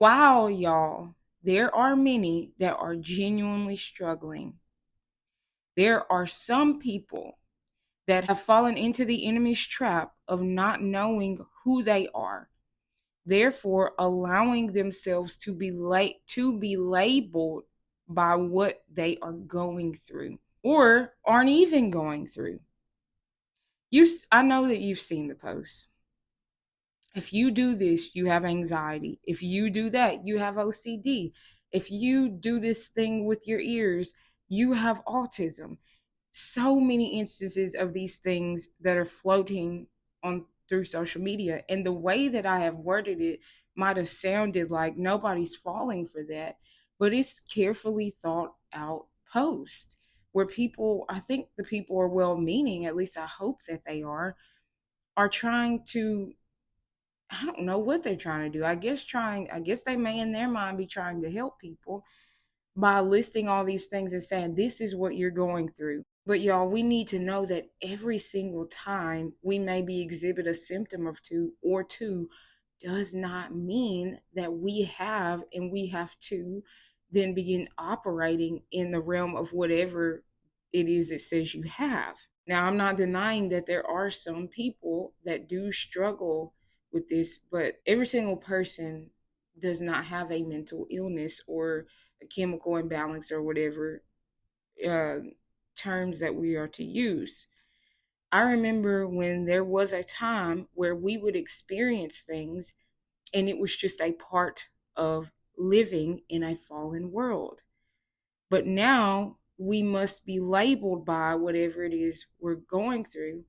Wow, y'all, there are many that are genuinely struggling. There are some people that have fallen into the enemy's trap of not knowing who they are, therefore allowing themselves to be labeled by what they are going through or aren't even going through. I know that you've seen the posts. If you do this, you have anxiety. If you do that, you have OCD. If you do this thing with your ears, you have autism. So many instances of these things that are floating on through social media. And the way that I have worded it might have sounded like nobody's falling for that, but it's carefully thought out post where people, I think the people are well meaning, at least I hope that they are trying to, I don't know what they're trying to do. I guess they may in their mind be trying to help people by listing all these things and saying, this is what you're going through. But y'all, we need to know that every single time we maybe exhibit a symptom of two does not mean that we have to then begin operating in the realm of whatever it is it says you have. Now, I'm not denying that there are some people that do struggle with this, but every single person does not have a mental illness or a chemical imbalance or whatever uh, terms that we are to use. I remember when there was a time where we would experience things and it was just a part of living in a fallen world. But now we must be labeled by whatever it is we're going through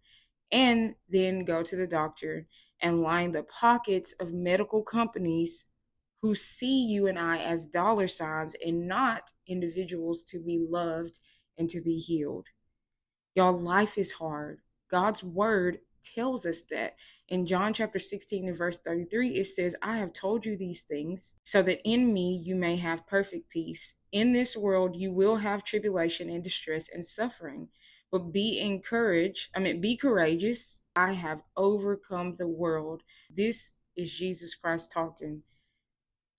and then go to the doctor and line the pockets of medical companies who see you and I as dollar signs and not individuals to be loved and to be healed. Y'all, life is hard. God's word tells us that. In John chapter 16 and verse 33, it says, I have told you these things so that in me you may have perfect peace. In this world you will have tribulation and distress and suffering. But be courageous. I have overcome the world. This is Jesus Christ talking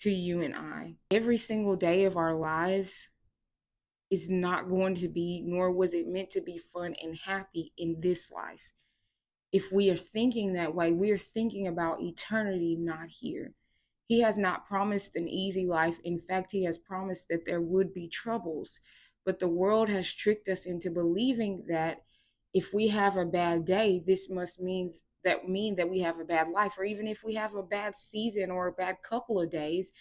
to you and I. Every single day of our lives is not going to be, nor was it meant to be fun and happy in this life. If we are thinking that way, we are thinking about eternity, not here. He has not promised an easy life. In fact, he has promised that there would be troubles. But the world has tricked us into believing that if we have a bad day, this must mean that we have a bad life. Or even if we have a bad season or a bad couple of days,